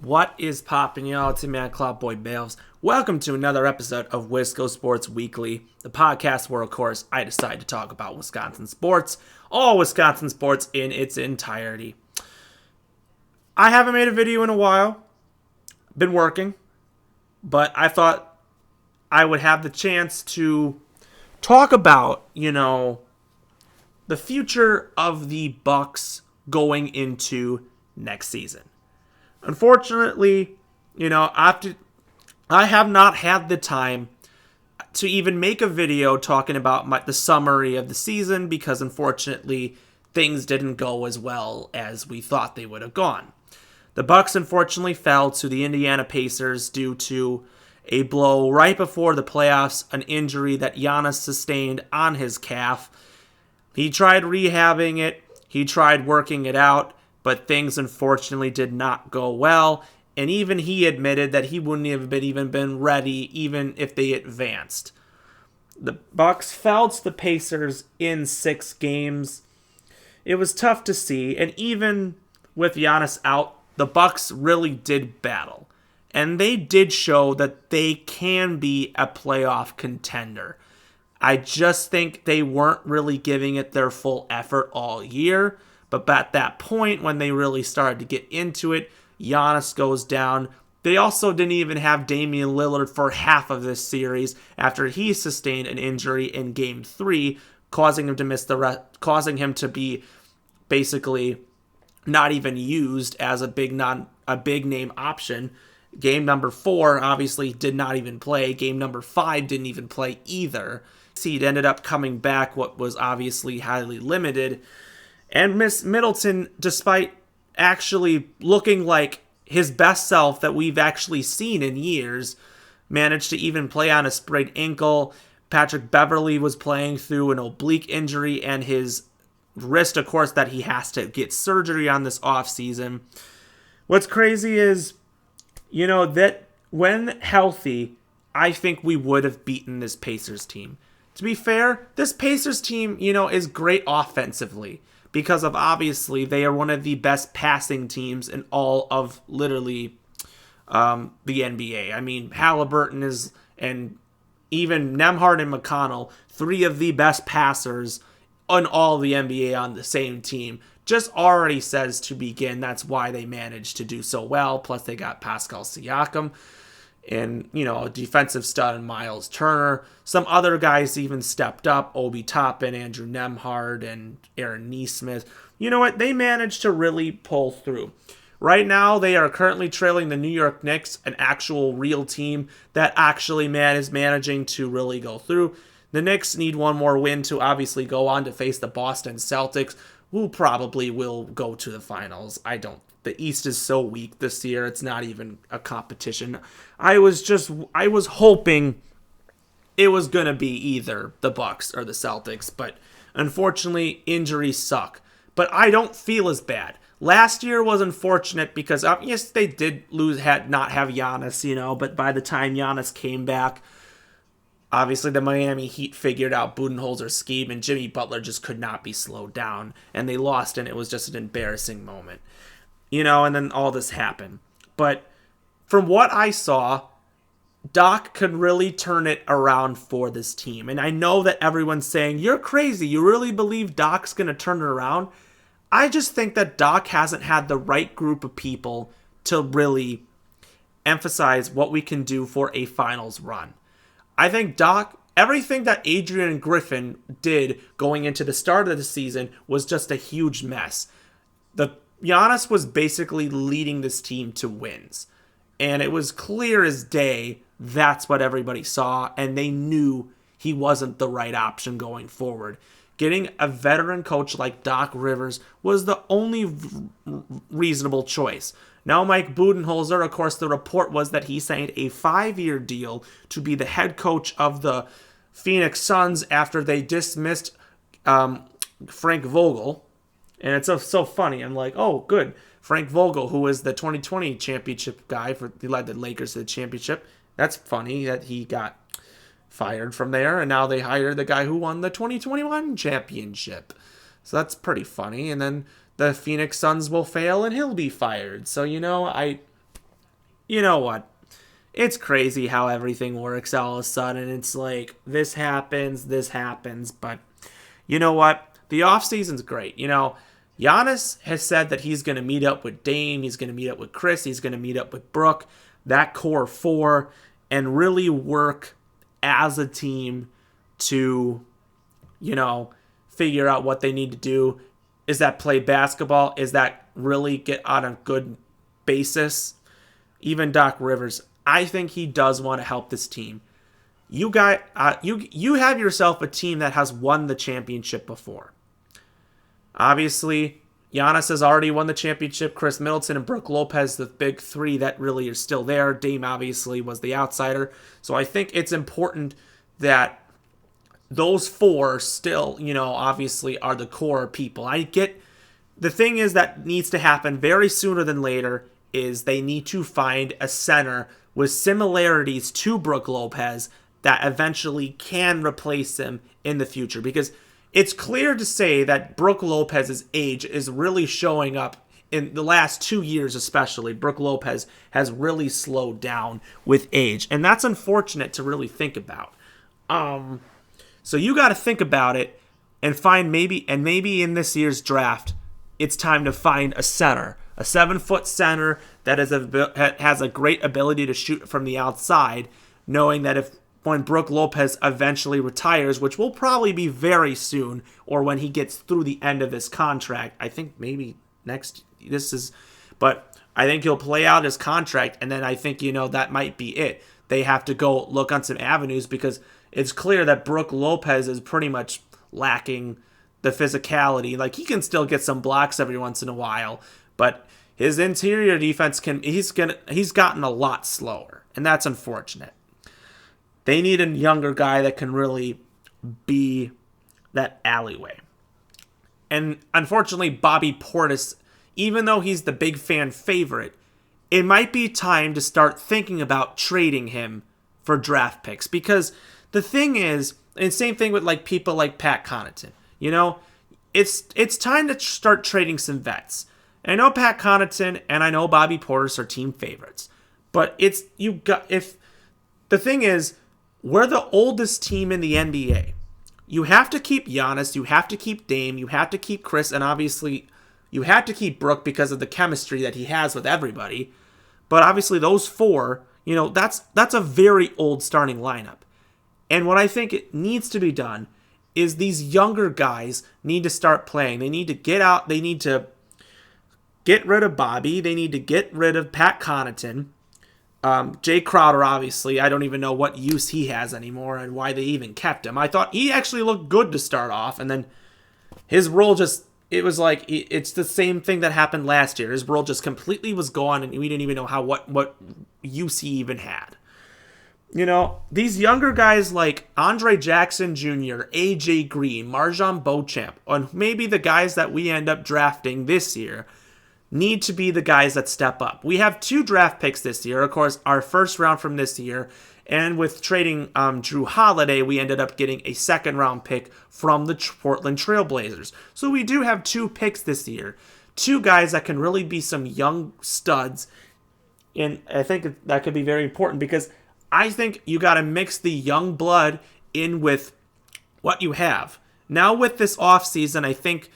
What is poppin', y'all? It's your man, Cloudboy Bales. Welcome to another episode of Wisco Sports Weekly, the podcast where, of course, I decide to talk about Wisconsin sports, all Wisconsin sports in its entirety. I haven't made a video in a while. Been working, but I thought I would have the chance to talk about, the future of the Bucks going into next season. Unfortunately, I have not had the time to even make a video talking about the summary of the season because, unfortunately, things didn't go as well as we thought they would have gone. The Bucks, unfortunately, fell to the Indiana Pacers due to a blow right before the playoffs, an injury that Giannis sustained on his calf. He tried rehabbing it, he tried working it out, but things unfortunately did not go well, and even he admitted that he wouldn't have been ready even if they advanced. The Bucks fell to the Pacers in 6 games. It was tough to see, and even with Giannis out, the Bucks really did battle, and they did show that they can be a playoff contender. I just think they weren't really giving it their full effort all year. But at that point, when they really started to get into it, Giannis goes down. They also didn't even have Damian Lillard for half of this series after he sustained an injury in Game 3, causing him to miss causing him to be basically not even used as a big name option. Game number 4 obviously did not even play. Game number 5 didn't even play either. He ended up coming back, what was obviously highly limited. And Miss Middleton, despite actually looking like his best self that we've actually seen in years, managed to even play on a sprained ankle. Patrick Beverley was playing through an oblique injury and his wrist, of course, that he has to get surgery on this offseason. What's crazy is, that when healthy, I think we would have beaten this Pacers team. To be fair, this Pacers team, is great offensively. Because of obviously they are one of the best passing teams in all of literally the NBA. I mean, Halliburton and even Nembhard and McConnell, 3 of the best passers on all the NBA on the same team. Just already says to begin that's why they managed to do so well. Plus they got Pascal Siakam and, a defensive stud in Miles Turner. Some other guys even stepped up, Obi Toppin, Andrew Nembhard, and Aaron Nesmith. You know what? They managed to really pull through. Right now, they are currently trailing the New York Knicks, an actual real team that actually is managing to really go through. The Knicks need one more win to obviously go on to face the Boston Celtics, who probably will go to the finals. The East is so weak this year, it's not even a competition. I was hoping it was going to be either the Bucks or the Celtics, but unfortunately, injuries suck. But I don't feel as bad. Last year was unfortunate because, yes, they did not have Giannis, but by the time Giannis came back, obviously the Miami Heat figured out Budenholzer's scheme, and Jimmy Butler just could not be slowed down, and they lost, and it was just an embarrassing moment. And then all this happened. But from what I saw, Doc could really turn it around for this team. And I know that everyone's saying, you're crazy. You really believe Doc's going to turn it around? I just think that Doc hasn't had the right group of people to really emphasize what we can do for a finals run. I think Doc, everything that Adrian Griffin did going into the start of the season was just a huge mess. Giannis was basically leading this team to wins. And it was clear as day that's what everybody saw, and they knew he wasn't the right option going forward. Getting a veteran coach like Doc Rivers was the only reasonable choice. Now Mike Budenholzer, of course, the report was that he signed a 5-year deal to be the head coach of the Phoenix Suns after they dismissed Frank Vogel. And it's so funny. I'm like, oh, good. Frank Vogel, who was the 2020 championship guy, he led the Lakers to the championship. That's funny that he got fired from there. And now they hired the guy who won the 2021 championship. So that's pretty funny. And then the Phoenix Suns will fail and he'll be fired. So, you know what? It's crazy how everything works all of a sudden. It's like this happens, but you know what? The offseason's great. Giannis has said that he's going to meet up with Dame, he's going to meet up with Chris, he's going to meet up with Brooke, that core four, and really work as a team to, figure out what they need to do. Is that play basketball? Is that really get on a good basis? Even Doc Rivers, I think he does want to help this team. You have yourself a team that has won the championship before. Obviously, Giannis has already won the championship. Chris Middleton and Brook Lopez, the big three that really are still there. Dame obviously was the outsider. So I think it's important that those four still, obviously are the core people. The thing is that needs to happen very sooner than later is they need to find a center with similarities to Brook Lopez that eventually can replace him in the future. Because it's clear to say that Brook Lopez's age is really showing up in the last 2 years especially. Brook Lopez has really slowed down with age. And that's unfortunate to really think about. So you got to think about it and maybe in this year's draft, it's time to find a center, a 7-foot center that has a great ability to shoot from the outside, knowing that when Brook Lopez eventually retires, which will probably be very soon, or when he gets through the end of his contract, I think maybe but I think he'll play out his contract, and then I think, that might be it. They have to go look on some avenues because it's clear that Brook Lopez is pretty much lacking the physicality. Like, he can still get some blocks every once in a while, but his interior defense he's gotten a lot slower, and that's unfortunate. They need a younger guy that can really be that alleyway. And unfortunately, Bobby Portis, even though he's the big fan favorite, it might be time to start thinking about trading him for draft picks. Because the thing is, and same thing with like people like Pat Connaughton, it's time to start trading some vets. And I know Pat Connaughton and I know Bobby Portis are team favorites, but the thing is, we're the oldest team in the NBA. You have to keep Giannis, you have to keep Dame, you have to keep Chris, and obviously you have to keep Brook because of the chemistry that he has with everybody. But obviously those four, that's a very old starting lineup. And what I think it needs to be done is these younger guys need to start playing. They need to get out. They need to get rid of Bobby. They need to get rid of Pat Connaughton. Jay Crowder, obviously, I don't even know what use he has anymore and why they even kept him. I thought he actually looked good to start off, and then his role it's the same thing that happened last year. His role just completely was gone, and we didn't even know what use he even had. These younger guys like Andre Jackson Jr., AJ Green, Marjon Beauchamp, and maybe the guys that we end up drafting this year need to be the guys that step up. We have 2 draft picks this year, of course, our first round from this year, and with trading Drew Holiday, we ended up getting a second-round pick from the Portland Trail Blazers. So we do have 2 picks this year, 2 guys that can really be some young studs, and I think that could be very important because I think you got to mix the young blood in with what you have. Now with this offseason, I think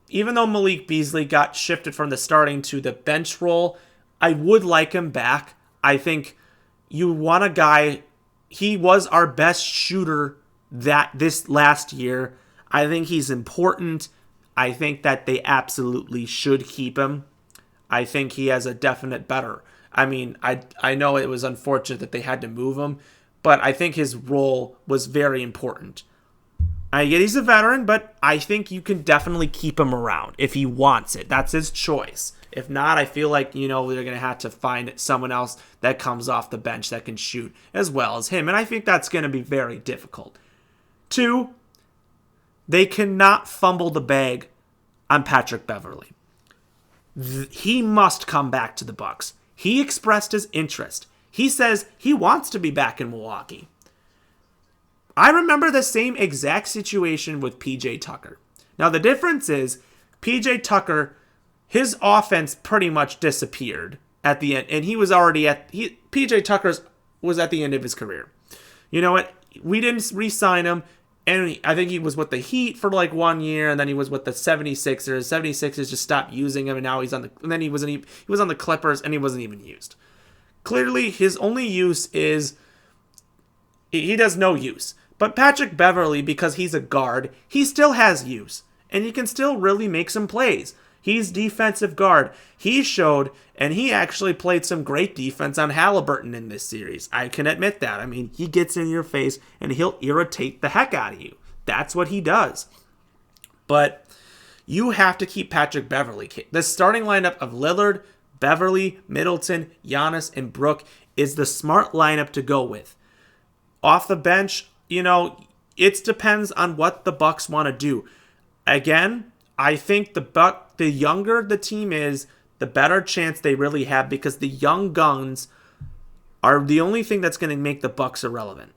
even though Malik Beasley got shifted from the starting to the bench role, I would like him back. I think you want a guy, he was our best shooter this last year. I think he's important. I think that they absolutely should keep him. I think he has a definite better. I mean, I know it was unfortunate that they had to move him, but I think his role was very important. I get he's a veteran, but I think you can definitely keep him around if he wants it. That's his choice. If not, I feel like, they're going to have to find someone else that comes off the bench that can shoot as well as him. And I think that's going to be very difficult. 2, they cannot fumble the bag on Patrick Beverley. He must come back to the Bucks. He expressed his interest. He says he wants to be back in Milwaukee. I remember the same exact situation with PJ Tucker. Now, the difference is PJ Tucker, his offense pretty much disappeared at the end, and he was already PJ Tucker was at the end of his career. You know what? We didn't re-sign him, and I think he was with the Heat for like 1 year, and then he was with the 76ers. 76ers just stopped using him, and now he's on the. And then he was on the Clippers, and he wasn't even used. Clearly, his only use is he does no use. But Patrick Beverley, because he's a guard, he still has use, and he can still really make some plays. He's defensive guard. He showed, and he actually played some great defense on Halliburton in this series. I can admit that. I mean, he gets in your face, and he'll irritate the heck out of you. That's what he does. But you have to keep Patrick Beverley. The starting lineup of Lillard, Beverley, Middleton, Giannis, and Brook is the smart lineup to go with. Off the bench, it depends on what the Bucks want to do. Again, I think the younger the team is, the better chance they really have, because the young guns are the only thing that's going to make the Bucks irrelevant.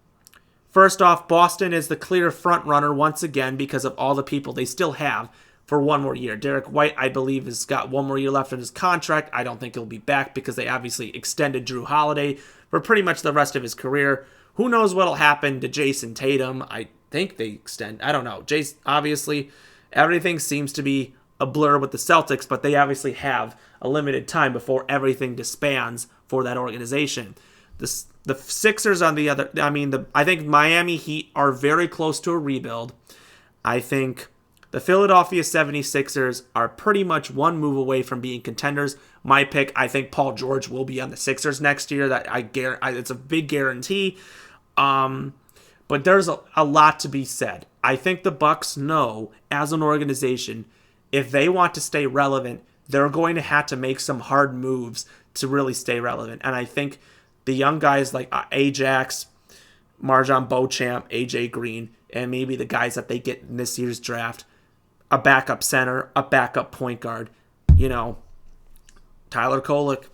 First off, Boston is the clear front runner once again because of all the people they still have for 1 more year. Derek White, I believe, has got 1 more year left in his contract. I don't think he'll be back because they obviously extended Drew Holiday for pretty much the rest of his career. Who knows what'll happen to Jason Tatum? I think they extend. I don't know. Jason, obviously, everything seems to be a blur with the Celtics, but they obviously have a limited time before everything disbands for that organization. The Sixers on the other, I think Miami Heat are very close to a rebuild. I think the Philadelphia 76ers are pretty much 1 move away from being contenders. My pick, I think Paul George will be on the Sixers next year. It's a big guarantee. But there's a lot to be said. I think the Bucks know, as an organization, if they want to stay relevant, they're going to have to make some hard moves to really stay relevant. And I think the young guys like Ajax, Marjon Beauchamp, AJ Green, and maybe the guys that they get in this year's draft, a backup center, a backup point guard, Tyler Kolek,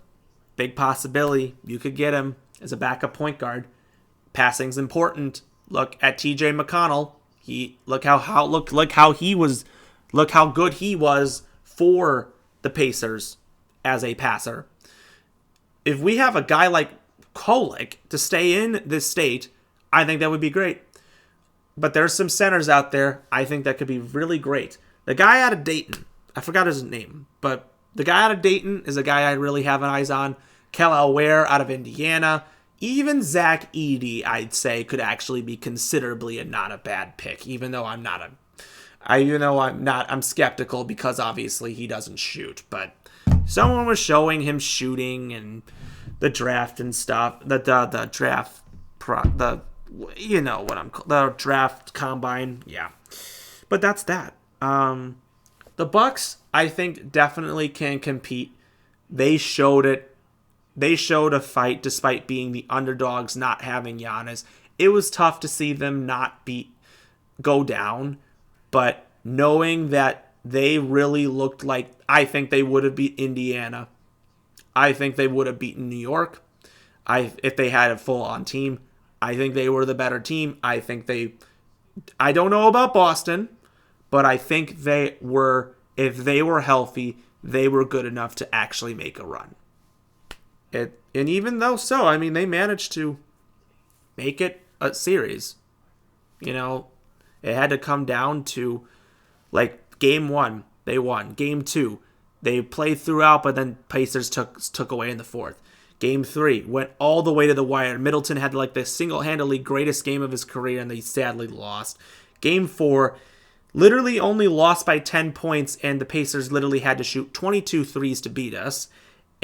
big possibility. You could get him as a backup point guard. Passing's important. Look at TJ McConnell. Look how good he was for the Pacers as a passer. If we have a guy like Kolek to stay in this state, I think that would be great. But there's some centers out there I think that could be really great. The guy out of Dayton, I forgot his name, but the guy out of Dayton is a guy I really have eyes on. Kel'el Ware out of Indiana. Even Zach Edey, I'd say, could actually be considerably not a bad pick, even though I'm skeptical because obviously he doesn't shoot. But someone was showing him shooting and the draft and stuff. The draft combine, yeah. But that's that. The Bucks, I think, definitely can compete. They showed it. They showed a fight despite being the underdogs, not having Giannis. It was tough to see them not go down, but knowing that they really looked like, I think they would have beat Indiana. I think they would have beaten New York. If they had a full-on team. I think they were the better team. I don't know about Boston, but I think if they were healthy, they were good enough to actually make a run. And even though so, they managed to make it a series. It had to come down to, game 1, they won. Game 2, they played throughout, but then Pacers took away in the 4th. Game 3 went all the way to the wire. Middleton had the single-handedly greatest game of his career, and they sadly lost. Game 4 literally only lost by 10 points, and the Pacers literally had to shoot 22 threes to beat us.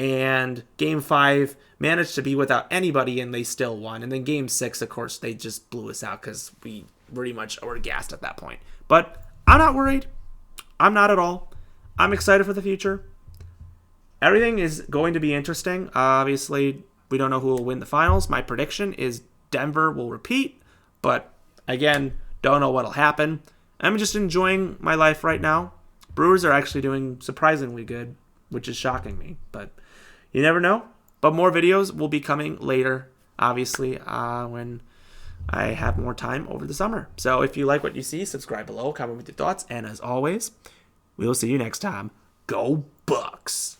And Game 5 managed to be without anybody, and they still won. And then Game 6, of course, they just blew us out because we pretty much were gassed at that point. But I'm not worried. I'm not at all. I'm excited for the future. Everything is going to be interesting. Obviously, we don't know who will win the finals. My prediction is Denver will repeat. But, again, don't know what will happen. I'm just enjoying my life right now. Brewers are actually doing surprisingly good, which is shocking me. But you never know. But more videos will be coming later, obviously, when I have more time over the summer. So if you like what you see, subscribe below, comment with your thoughts, and as always, we'll see you next time. Go Bucks!